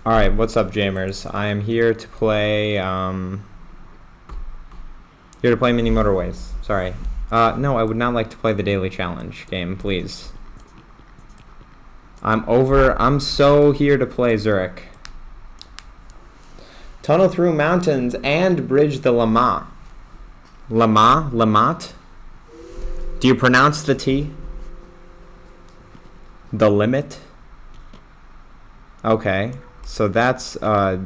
Alright, what's up, Jamers? I am here to play, Mini Motorways. Sorry. No, I would not like to play the Daily Challenge game, please. I'm so here to play Zurich. Tunnel through mountains and bridge the Lamont. Lamont? Do you pronounce the T? The limit? Okay. So that's, I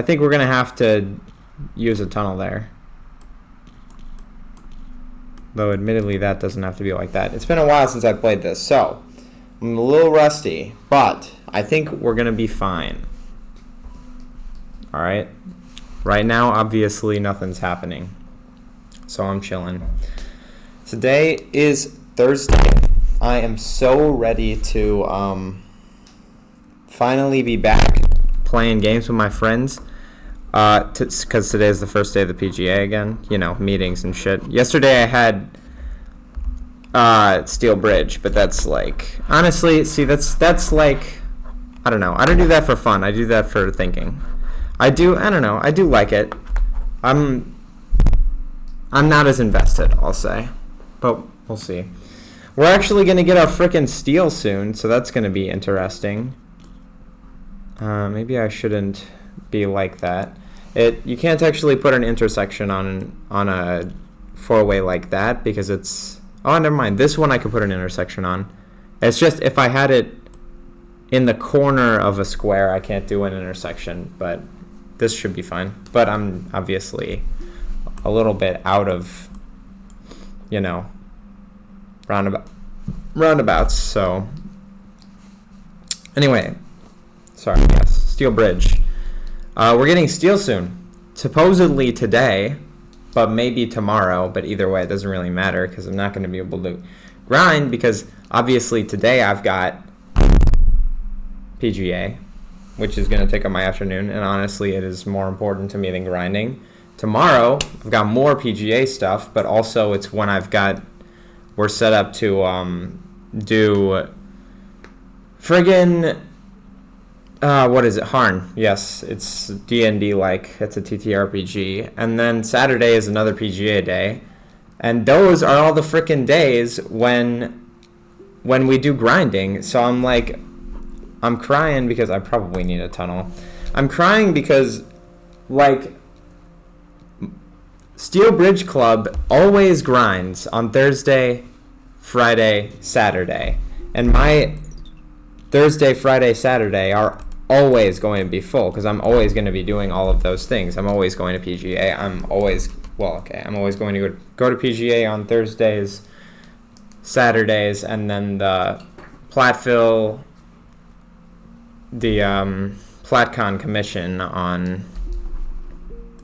think we're gonna have to use a tunnel there. Though admittedly that doesn't have to be like that. It's been a while since I played this, so I'm a little rusty, but I think we're gonna be fine. Alright. Right now, obviously nothing's happening. So I'm chilling. Today is Thursday. I am so ready to finally be back playing games with my friends. Because today is the first day of the PGA again. You know, meetings and shit. Yesterday I had Steel Bridge, but that's like, honestly, see, that's like, I don't know. I don't do that for fun. I do that for thinking. I don't know. I do like it. I'm not as invested, I'll say. But we'll see. We're actually going to get our frickin' steel soon, so that's going to be interesting. Maybe I shouldn't be like that. You can't actually put an intersection on a four-way like that because it's... Oh, never mind. This one I could put an intersection on. It's just if I had it in the corner of a square, I can't do an intersection, but this should be fine. But I'm obviously a little bit out of, you know, roundabouts, so anyway, sorry, yes, Steel Bridge. We're getting steel soon, supposedly today, but maybe tomorrow, but either way, it doesn't really matter, because I'm not going to be able to grind, because obviously today I've got PGA, which is going to take up my afternoon, and honestly, it is more important to me than grinding. Tomorrow, I've got more PGA stuff, but also it's when we're set up to do friggin' what is it? Harn. Yes, it's D&D like. It's a TTRPG. And then Saturday is another PGA day. And those are all the frickin' days when we do grinding. So I'm like, I'm crying because I probably need a tunnel. I'm crying because, like, Steel Bridge Club always grinds on Thursday, Friday, Saturday. And my Thursday, Friday, Saturday are always going to be full because I'm always going to be doing all of those things. I'm always going to PGA. I'm always going to go to PGA on Thursdays, Saturdays, and then the Platteville, the PlatCon commission on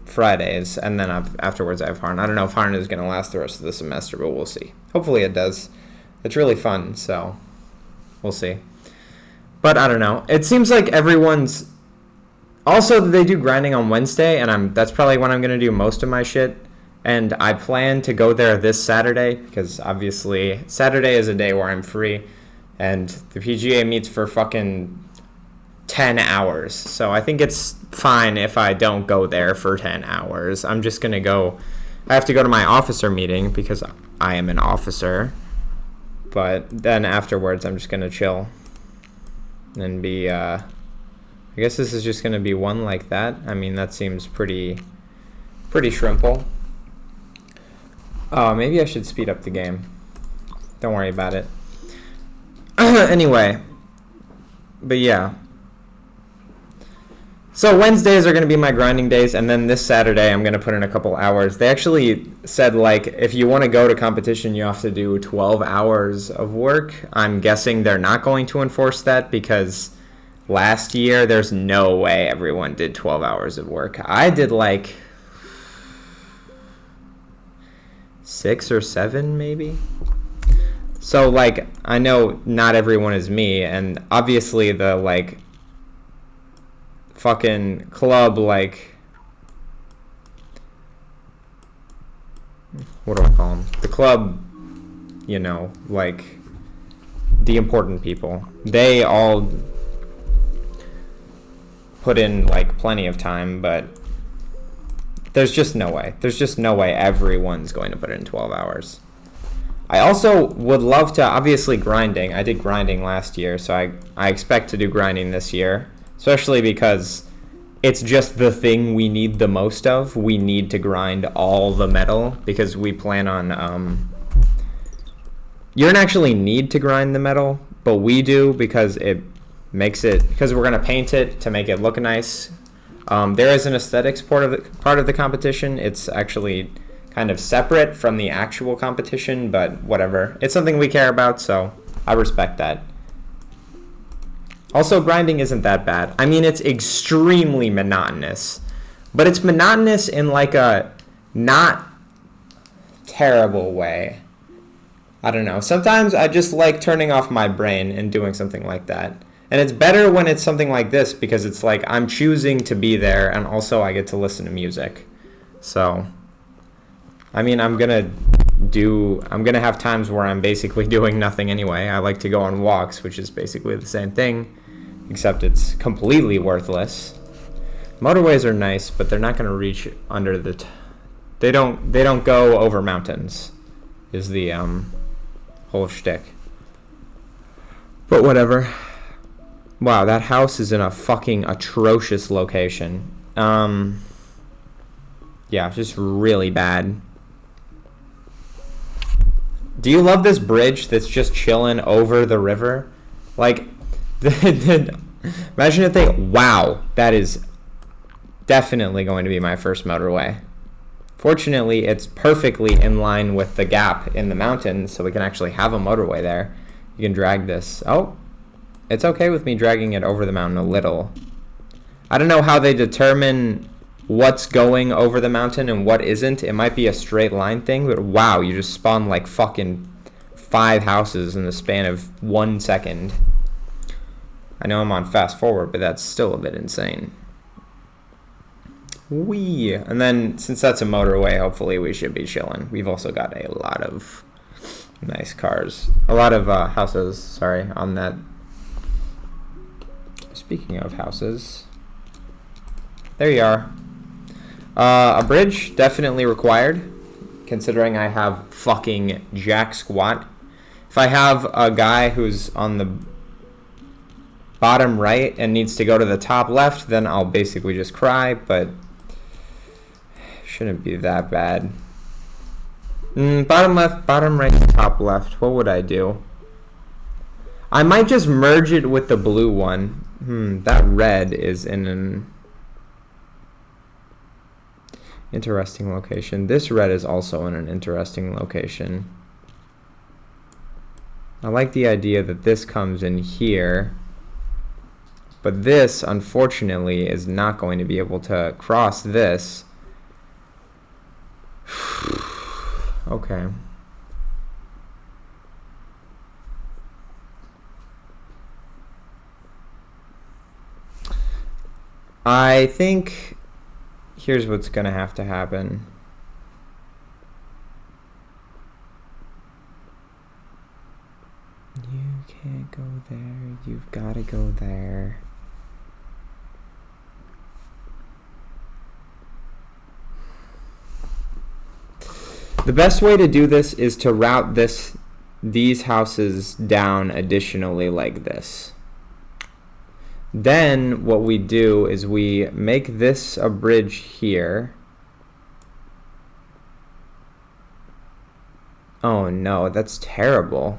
Fridays, and then afterwards I have Harn. I don't know if Harn is going to last the rest of the semester, but we'll see. Hopefully it does. It's really fun, so we'll see. But I don't know. It seems like everyone's... Also, they do grinding on Wednesday, and that's probably when I'm going to do most of my shit. And I plan to go there this Saturday, because obviously Saturday is a day where I'm free, and the PGA meets for fucking 10 hours. So I think it's fine if I don't go there for 10 hours. I'm just going to go... I have to go to my officer meeting, because I am an officer. But then afterwards, I'm just going to chill. And be, I guess this is just going to be one like that. I mean, that seems pretty shrimple. Oh, maybe I should speed up the game. Don't worry about it. Anyway. But yeah. So Wednesdays are going to be my grinding days, and then this Saturday I'm going to put in a couple hours. They actually said, like, if you want to go to competition, you have to do 12 hours of work. I'm guessing they're not going to enforce that because last year there's no way everyone did 12 hours of work. I did, like, 6 or 7 maybe. So, like, I know not everyone is me, and obviously the, like... fucking club, like, what do I call them? The club, you know, like, the important people. They all put in like plenty of time, but there's just no way. There's just no way everyone's going to put in 12 hours. I also would love to, obviously grinding. I did grinding last year, so I expect to do grinding this year, especially because it's just the thing we need the most of. We need to grind all the metal because we plan on, you don't actually need to grind the metal, but we do because it makes it, because we're going to paint it to make it look nice. There is an aesthetics part of the competition. It's actually kind of separate from the actual competition, but whatever. It's something we care about, so I respect that. Also, grinding isn't that bad. I mean, it's extremely monotonous, but it's monotonous in like a not terrible way. I don't know. Sometimes I just like turning off my brain and doing something like that. And it's better when it's something like this because it's like I'm choosing to be there and also I get to listen to music. So, I mean, I'm gonna have times where I'm basically doing nothing anyway. I like to go on walks, which is basically the same thing, except it's completely worthless. Motorways are nice, but they're not gonna reach under the they don't go over mountains, is the whole shtick. But whatever. Wow, that house is in a fucking atrocious location. Yeah, just really bad. Do you love this bridge that's just chilling over the river? Like, imagine if they... Wow, that is definitely going to be my first motorway. Fortunately, it's perfectly in line with the gap in the mountains, so we can actually have a motorway there. You can drag this. Oh, it's okay with me dragging it over the mountain a little. I don't know how they determine what's going over the mountain and what isn't. It might be a straight line thing, but wow, you just spawned like fucking 5 houses in the span of 1 second. I know I'm on fast forward, but that's still a bit insane. Whee! And then since that's a motorway, hopefully we should be chilling. We've also got a lot of nice cars. A lot of houses, sorry, on that. Speaking of houses, there you are. A bridge, definitely required, considering I have fucking jack squat. If I have a guy who's on the bottom right and needs to go to the top left, then I'll basically just cry, but shouldn't be that bad. Bottom left, bottom right, top left. What would I do? I might just merge it with the blue one. That red is in an interesting location. This red is also in an interesting location. I like the idea that this comes in here, but this, unfortunately, is not going to be able to cross this. Okay. I think here's what's gonna have to happen. You can't go there. You've got to go there. The best way to do this is to route these houses down additionally like this. Then what we do is we make this a bridge here. Oh no, that's terrible.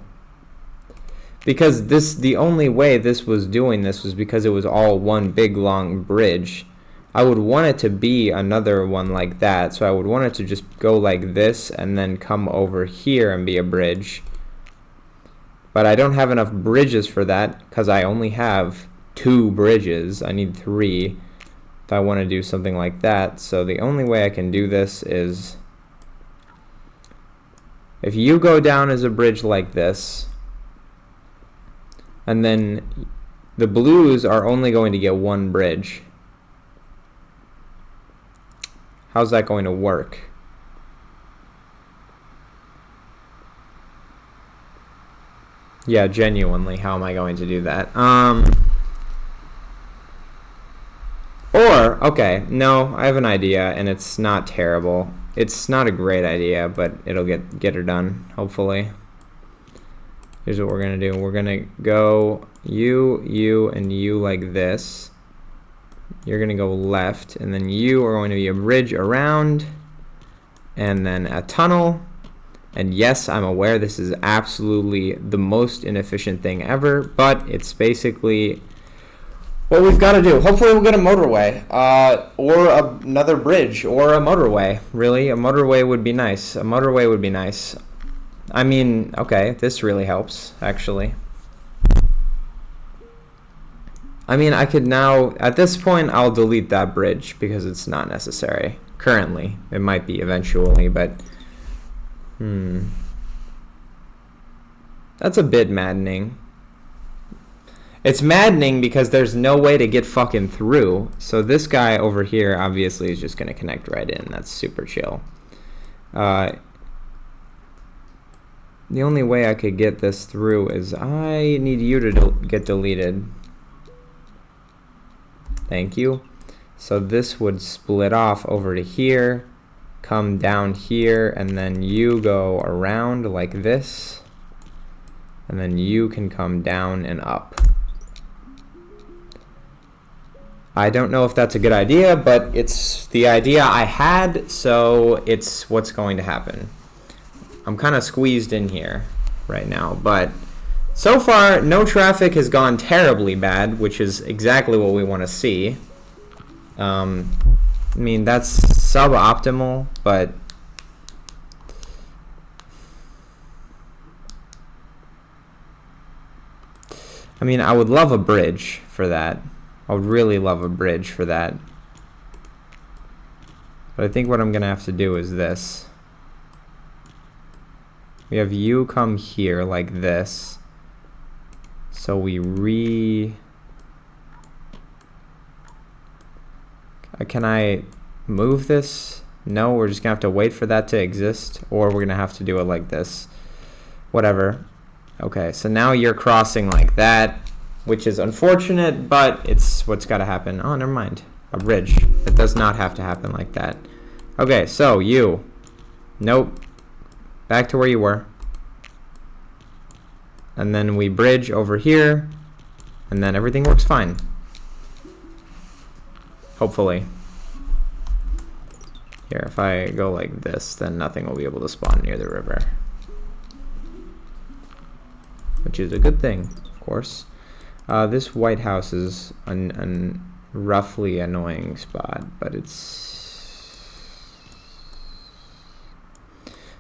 Because the only way this was doing this was because it was all one big long bridge. I would want it to be another one like that, so I would want it to just go like this and then come over here and be a bridge. But I don't have enough bridges for that because I only have 2 bridges. I need 3 if I want to do something like that. So the only way I can do this is if you go down as a bridge like this, and then the blues are only going to get 1 bridge. How's that going to work? Yeah, genuinely, how am I going to do that? Or, okay, no, I have an idea, and it's not terrible. It's not a great idea, but it'll get her done, hopefully. Here's what we're going to do. We're going to go you, and you like this. You're going to go left, and then you are going to be a bridge around, and then a tunnel. And yes, I'm aware this is absolutely the most inefficient thing ever, but it's basically what we've got to do. Hopefully we'll get a motorway, or another bridge, or a motorway. Really, a motorway would be nice. A motorway would be nice. I mean, okay, this really helps, actually. I mean, I could now, at this point, I'll delete that bridge because it's not necessary. Currently, it might be eventually, but that's a bit maddening. It's maddening because there's no way to get fucking through. So this guy over here obviously is just going to connect right in. That's super chill. The only way I could get this through is I need you to get deleted. Thank you. So this would split off over to here, come down here, and then you go around like this. And then you can come down and up. I don't know if that's a good idea, but it's the idea I had, so it's what's going to happen. I'm kind of squeezed in here right now, but so far no traffic has gone terribly bad, which is exactly what we want to see. I mean, that's suboptimal, but I mean, I would love a bridge for that. I would really love a bridge for that. But I think what I'm going to have to do is this. We have you come here like this. So we Can I move this? No, we're just going to have to wait for that to exist. Or we're going to have to do it like this. Whatever. Okay, so now you're crossing like that, which is unfortunate, but it's what's got to happen. Oh, never mind. A bridge. It does not have to happen like that. Okay, so you. Nope. Back to where you were. And then we bridge over here, and then everything works fine. Hopefully. Here, if I go like this, then nothing will be able to spawn near the river. Which is a good thing, of course. This White House is an roughly annoying spot, but it's...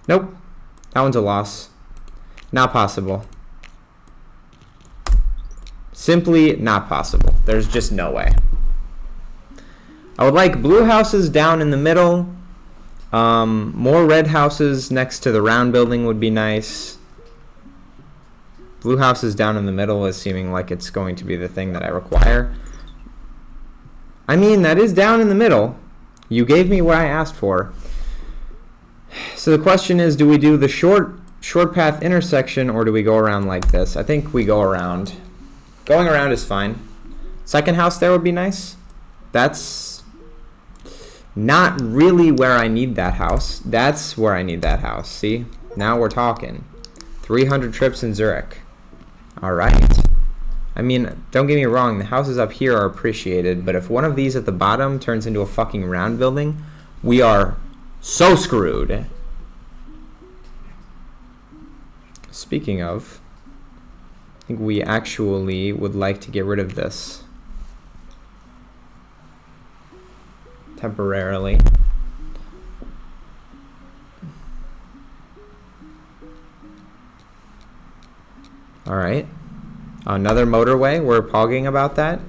Nope. That one's a loss. Not possible. Simply not possible. There's just no way. I would like blue houses down in the middle. More red houses next to the round building would be nice. Blue houses down in the middle is seeming like it's going to be the thing that I require. I mean, that is down in the middle. You gave me what I asked for. So the question is, do we do the short path intersection, or do we go around like this? I think we go around. Going around is fine. Second house there would be nice. That's not really where I need that house. That's where I need that house. See? Now we're talking. 300 trips in Zurich. Alright. I mean, don't get me wrong, the houses up here are appreciated, but if one of these at the bottom turns into a fucking round building, we are so screwed. Speaking of, I think we actually would like to get rid of this. Temporarily. Alright. Another motorway. We're pogging about that.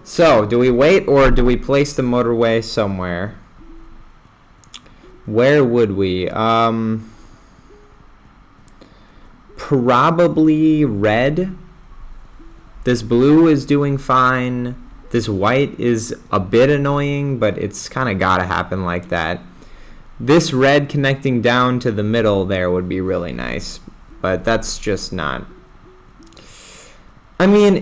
So, do we wait or do we place the motorway somewhere? Where would we? Probably red. This blue is doing fine. This white is a bit annoying, but it's kind of gotta happen like that. This red connecting down to the middle there would be really nice, but that's just not I mean,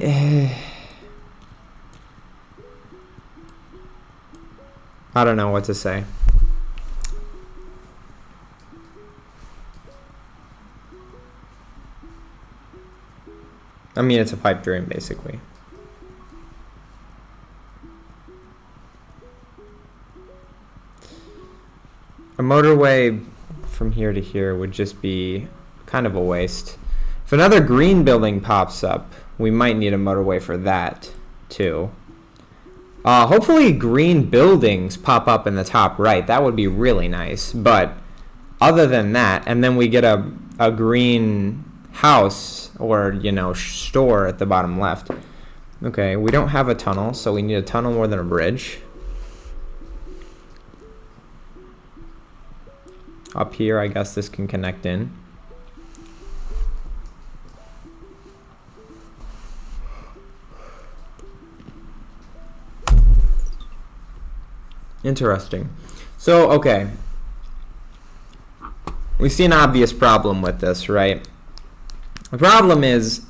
I don't know what to say. I mean, it's a pipe dream, basically. A motorway from here to here would just be kind of a waste. If another green building pops up, we might need a motorway for that, too. Hopefully green buildings pop up in the top right. That would be really nice. But other than that, and then we get a green house or, you know, store at the bottom left. Okay, we don't have a tunnel, so we need a tunnel more than a bridge. Up here, I guess this can connect in. Interesting. So, okay. We see an obvious problem with this, right? The problem is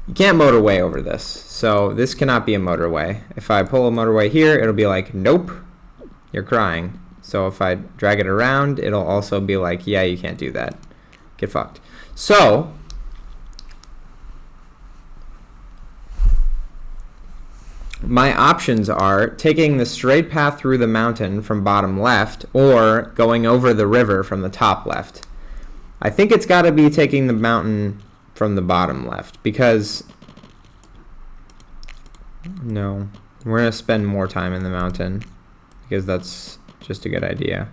you can't motorway over this. So this cannot be a motorway. If I pull a motorway here, it'll be like, nope, you're crying. So if I drag it around, it'll also be like, yeah, you can't do that. Get fucked. So my options are taking the straight path through the mountain from bottom left or going over the river from the top left. I think it's got to be taking the mountain from the bottom left because no, we're going to spend more time in the mountain because that's just a good idea.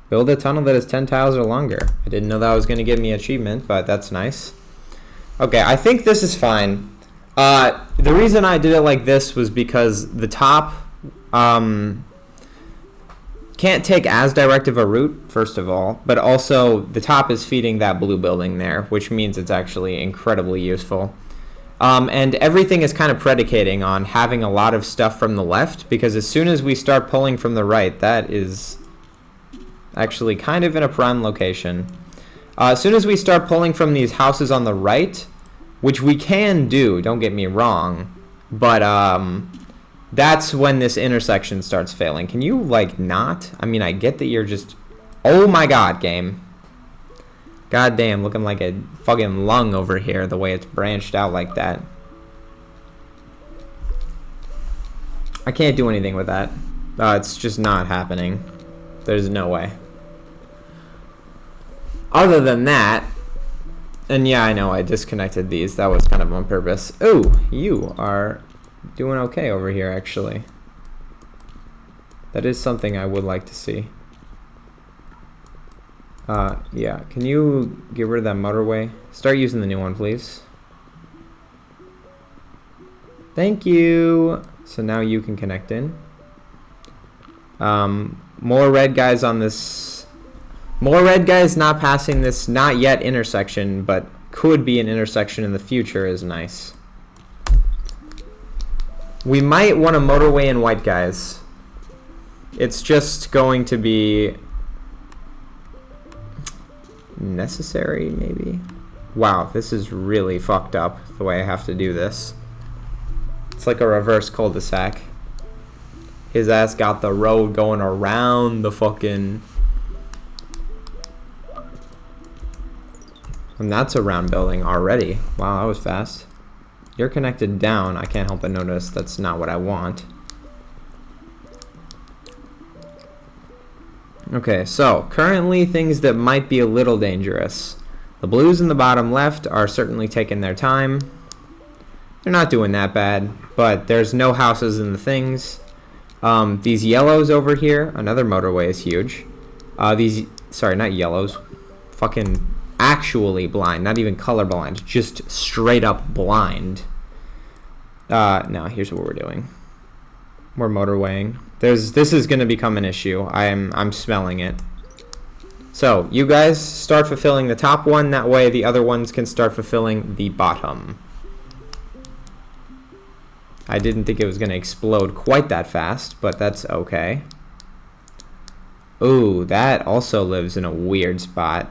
Build a tunnel that is 10 tiles or longer. I didn't know that was going to give me an achievement, but that's nice. Okay, I think this is fine. The reason I did it like this was because the top can't take as direct of a route, first of all, but also the top is feeding that blue building there, which means it's actually incredibly useful. And everything is kind of predicating on having a lot of stuff from the left, because as soon as we start pulling from the right, that is actually kind of in a prime location. As soon as we start pulling from these houses on the right, which we can do, don't get me wrong, but that's when this intersection starts failing. Can you, like, not? I mean, I get that you're just... Oh my god, game. God damn, looking like a fucking lung over here, the way it's branched out like that. I can't do anything with that. It's just not happening. There's no way. Other than that... And yeah, I know, I disconnected these. That was kind of on purpose. Oh, you are doing okay over here, actually. That is something I would like to see. Yeah, can you get rid of that motorway? Start using the new one, please. Thank you. So now you can connect in. More red guys on this. More red guys not passing this not yet intersection, but could be an intersection in the future is nice. We might want a motorway in white guys. It's just going to be necessary, maybe. Wow, this is really fucked up the way I have to do this. It's like a reverse cul-de-sac. His ass got the road going around the fucking... And that's a round building already. Wow, that was fast. You're connected down. I can't help but notice that's not what I want. Okay, so currently things that might be a little dangerous. The blues in the bottom left are certainly taking their time. They're not doing that bad, but there's no houses in the things. These yellows over here, another motorway is huge. Sorry, not yellows. Fucking actually blind, not even colorblind, just straight up blind. Now here's what we're doing. We're motorwaying. This is going to become an issue. I'm smelling it. So you guys start fulfilling the top one. That way the other ones can start fulfilling the bottom. I didn't think it was going to explode quite that fast, but that's okay. Ooh, that also lives in a weird spot.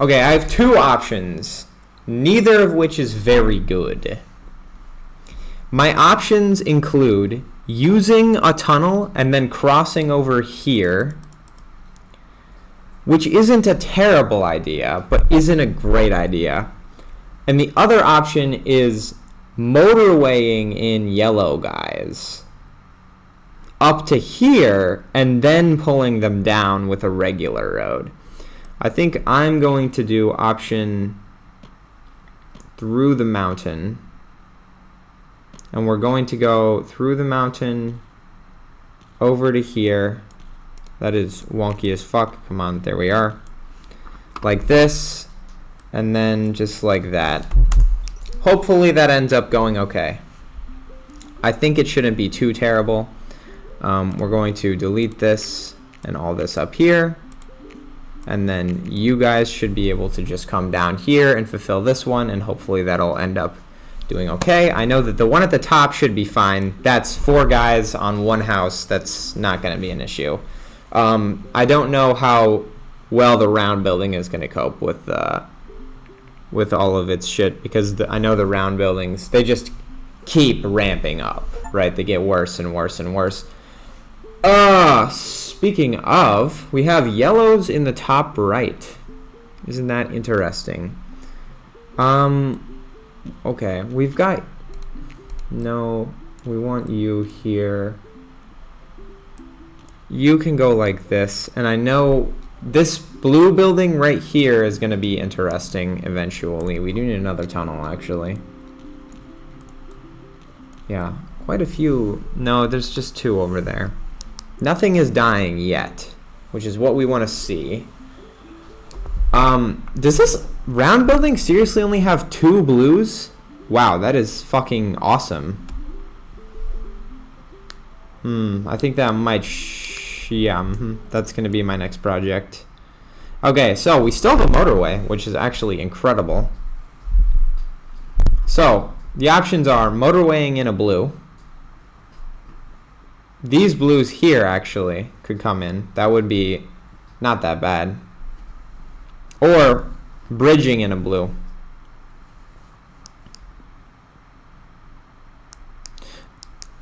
Okay, I have two options, neither of which is very good. My options include using a tunnel and then crossing over here, which isn't a terrible idea, but isn't a great idea. And the other option is motorwaying in yellow guys up to here and then pulling them down with a regular road. I think I'm going to do option through the mountain. And we're going to go through the mountain over to here. That is wonky as fuck. Come on, there we are. Like this, and then just like that. Hopefully that ends up going okay. I think it shouldn't be too terrible. We're going to delete this and all this up here. And then you guys should be able to just come down here and fulfill this one, and hopefully that'll end up doing okay. I know that the one at the top should be fine. That's 4 guys on 1 house. That's not going to be an issue. I don't know how well the round building is going to cope with all of its shit, because I know the round buildings, they just keep ramping up, right? They get worse and worse and worse. Speaking of, we have yellows in the top right. Isn't that interesting? Okay, we've got... No, we want you here. You can go like this, and I know this blue building right here is going to be interesting eventually. We do need another tunnel, actually. Yeah, quite a few. No, there's just 2 over there. Nothing is dying yet, which is what we want to see. Does this round building seriously only have 2 blues? Wow, that is fucking awesome. I think that might... that's going to be my next project. Okay, so we still have a motorway, which is actually incredible. So, the options are motorwaying in a blue. These blues here, actually, could come in. That would be not that bad. Or bridging in a blue.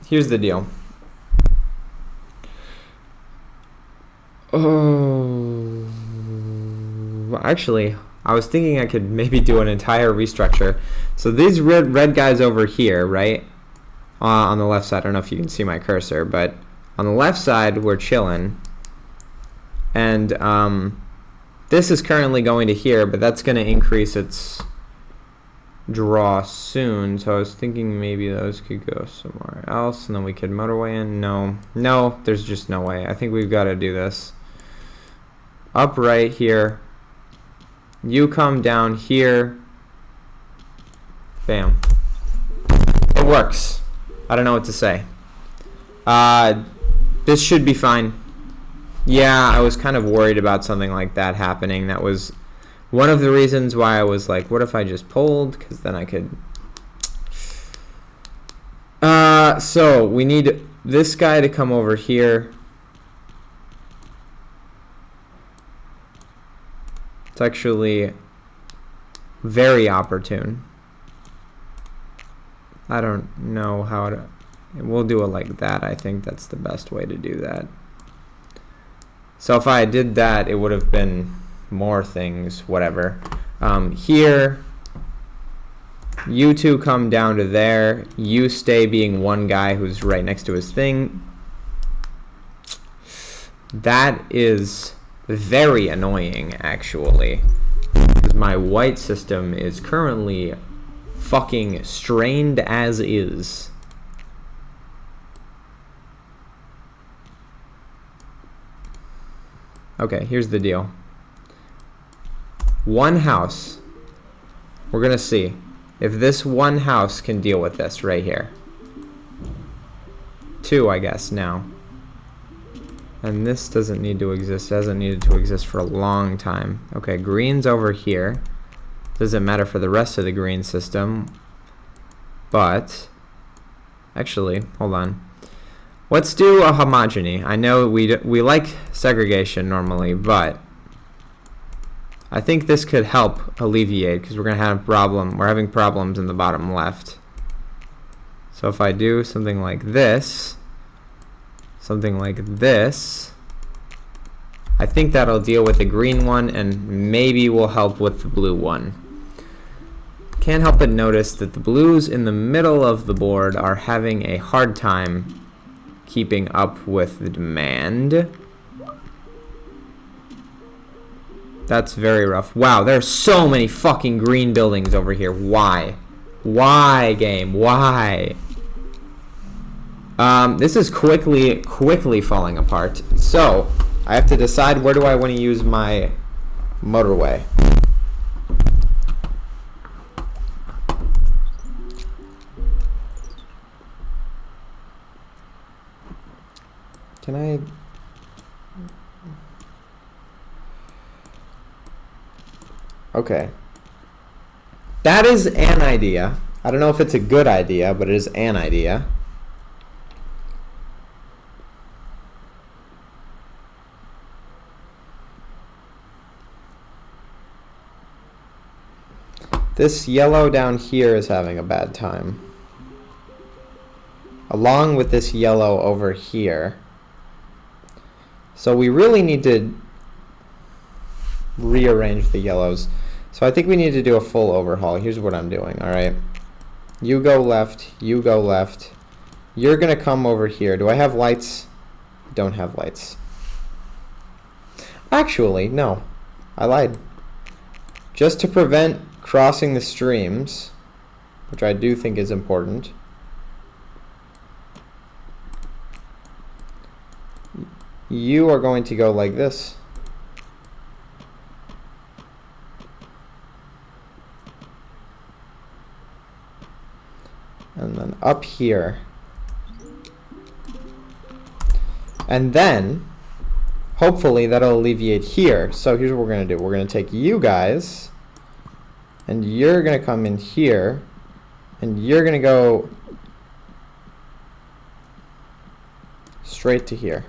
Here's the deal. Oh, actually, I was thinking I could maybe do an entire restructure. So these red guys over here, right? On the left side, I don't know if you can see my cursor, but on the left side, we're chilling. And this is currently going to here, but that's going to increase its draw soon. So I was thinking maybe those could go somewhere else, and then we could motorway in. No, there's just no way. I think we've got to do this. Up right here. You come down here. Bam. It works. I don't know what to say. This should be fine. Yeah, I was kind of worried about something like that happening. That was one of the reasons why I was like, what if I just pulled? Because then I could... So, we need this guy to come over here. It's actually very opportune. I don't know how to... We'll do it like that. I think that's the best way to do that. So if I did that, it would have been more things, whatever. Here, you 2 come down to there. You stay being one guy who's right next to his thing. That is very annoying, actually. Because my white system is currently fucking strained as is. Okay, here's the deal. One house. We're gonna see if this one house can deal with this right here. 2, I guess, now. And this doesn't need to exist. It hasn't needed to exist for a long time. Okay, green's over here. Doesn't matter for the rest of the green system. But, actually, hold on. Let's do a homogeny. I know we like segregation normally, but I think this could help alleviate, because we're going to have we're having problems in the bottom left. So if I do something like this, I think that'll deal with the green one and maybe will help with the blue one. Can't help but notice that the blues in the middle of the board are having a hard time keeping up with the demand. That's very rough. Wow, there are so many fucking green buildings over here. Why? Why, game? Why? This is quickly falling apart. So, I have to decide where do I want to use my motorway. Can I... Okay. That is an idea. I don't know if it's a good idea, but it is an idea. This yellow down here is having a bad time, along with this yellow over here. So we really need to rearrange the yellows. So I think we need to do a full overhaul. Here's what I'm doing, alright? You go left, you go left. You're gonna come over here. Do I have lights? Don't have lights. Actually, no. I lied. Just to prevent crossing the streams, which I do think is important. You are going to go like this. And then up here. And then, hopefully that'll alleviate here. So here's what we're going to do. We're going to take you guys, and you're going to come in here, and you're going to go straight to here.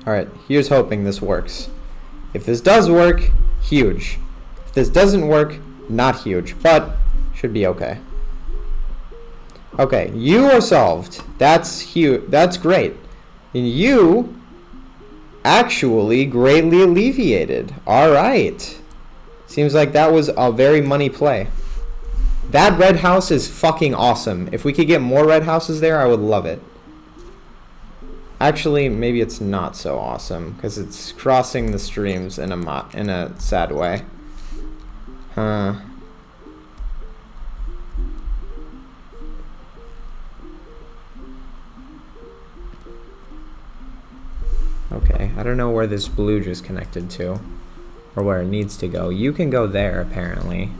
Alright, here's hoping this works. If this does work, huge. If this doesn't work, not huge, but should be okay. Okay, you are solved. That's huge. That's great. And you actually greatly alleviated. Alright. Seems like that was a very money play. That red house is fucking awesome. If we could get more red houses there, I would love it. Actually, maybe it's not so awesome because it's crossing the streams in a sad way. Huh. Okay, I don't know where this blue just connected to or where it needs to go. You can go there apparently.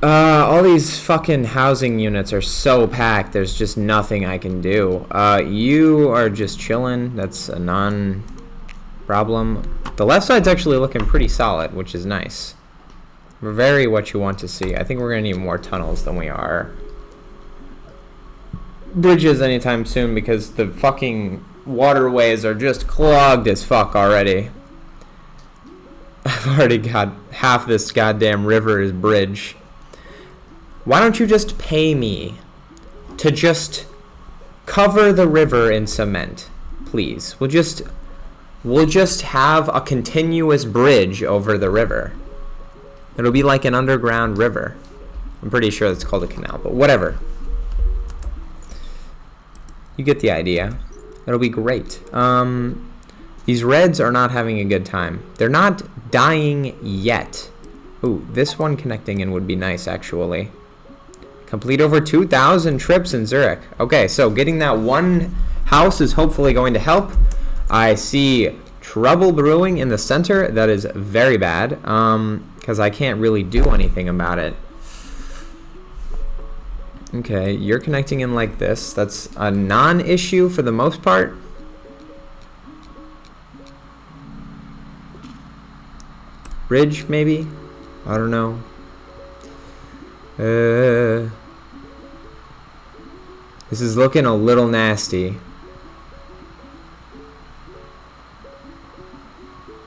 All these fucking housing units are so packed, there's just nothing I can do. You are just chilling. That's a non-problem. The left side's actually looking pretty solid, which is nice. Very what you want to see. I think we're gonna need more tunnels than we are bridges anytime soon because the fucking waterways are just clogged as fuck already. I've already got half this goddamn river as bridge. Why don't you just pay me to just cover the river in cement, please? We'll just have a continuous bridge over the river. It'll be like an underground river. I'm pretty sure it's called a canal, but whatever. You get the idea. It'll be great. These reds are not having a good time. They're not dying yet. Ooh, this one connecting in would be nice, actually. Complete over 2,000 trips in Zurich. Okay, so getting that one house is hopefully going to help. I see trouble brewing in the center. That is very bad, because I can't really do anything about it. Okay, you're connecting in like this. That's a non-issue for the most part. Bridge, maybe? I don't know. This is looking a little nasty.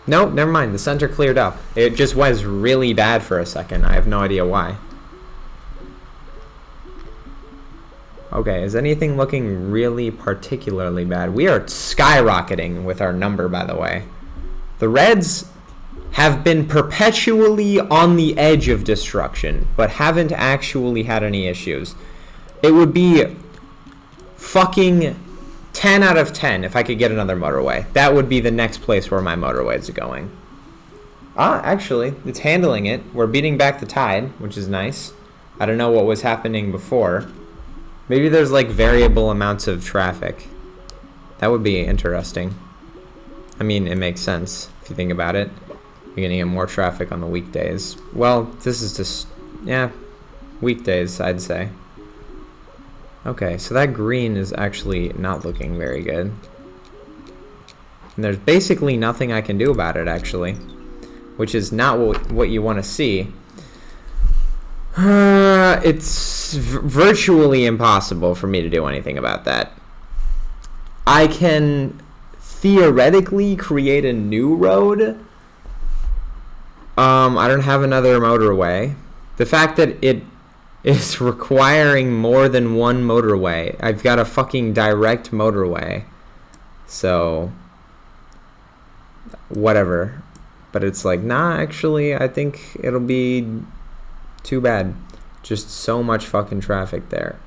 Nope, never mind. The center cleared up. It just was really bad for a second. I have no idea why. Okay, is anything looking really particularly bad? We are skyrocketing with our number, by the way. The Reds have been perpetually on the edge of destruction, but haven't actually had any issues. It would be fucking 10 out of 10 if I could get another motorway. That would be the next place where my motorway is going. Actually, it's handling it. We're beating back the tide, which is nice. I don't know what was happening before. Maybe there's like variable amounts of traffic. That would be interesting. I mean, it makes sense if you think about it. You're gonna get more traffic on the weekdays. Well, this is just, yeah, weekdays, I'd say. Okay, so that green is actually not looking very good. And there's basically nothing I can do about it, actually. Which is not what you want to see. It's virtually impossible for me to do anything about that. I can theoretically create a new road. I don't have another motorway. The fact that it is requiring more than one motorway. I've got a fucking direct motorway. So, whatever. But it's like, nah, actually, I think it'll be too bad. Just so much fucking traffic there.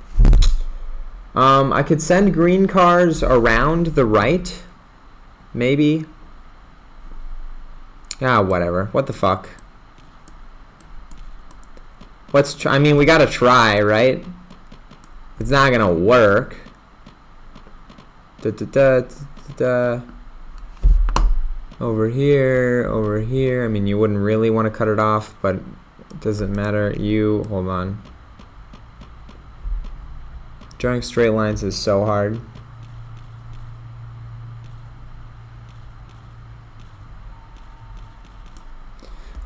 I could send green cars around the right. Maybe. Ah, whatever. What the fuck? Let's try. I mean, we gotta try, right? It's not gonna work. Over here, over here. I mean, you wouldn't really want to cut it off, but it doesn't matter. Hold on. Drawing straight lines is so hard.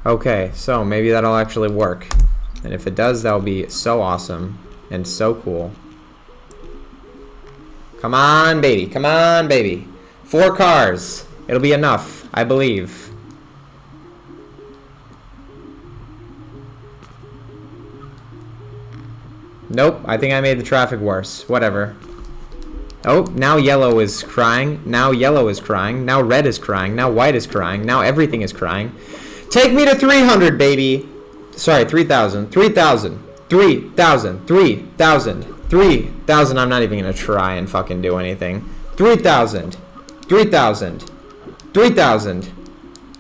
Okay, so maybe that'll actually work. And if it does, that'll be so awesome and so cool. Come on, baby. Come on, baby. 4 cars. It'll be enough, I believe. Nope, I think I made the traffic worse. Whatever. Oh, now yellow is crying. Now yellow is crying. Now red is crying. Now white is crying. Now everything is crying. Take me to 300, baby. Sorry, 3,000. 3,000. 3,000. 3,000. 3,000. I'm not even going to try and fucking do anything. 3,000. 3,000. 3,000.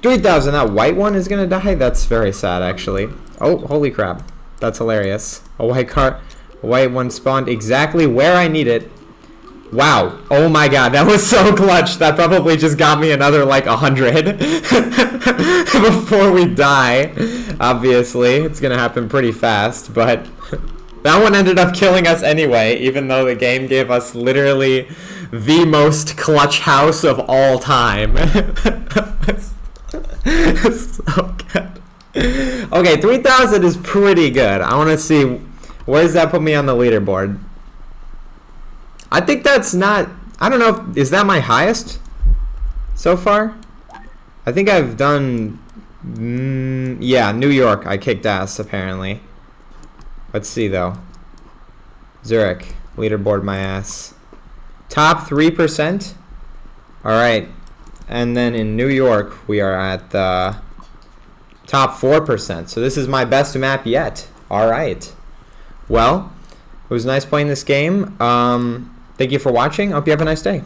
3,000. That white one is going to die? That's very sad, actually. Oh, holy crap. That's hilarious. A white car. A white one spawned exactly where I need it. Wow. Oh my god, that was so clutch. That probably just got me another, like, 100 before we die. Obviously, it's gonna happen pretty fast, but that one ended up killing us anyway, even though the game gave us literally the most clutch house of all time. It's so good. Okay, 3,000 is pretty good. I want to see, where does that put me on the leaderboard? I think that's not, I don't know, is that my highest so far? I think I've done, yeah, New York, I kicked ass, apparently. Let's see, though. Zurich, leaderboard my ass. Top 3%? Alright, and then in New York, we are at the top 4%, so this is my best map yet. Alright. Well, it was nice playing this game. Thank you for watching. I hope you have a nice day.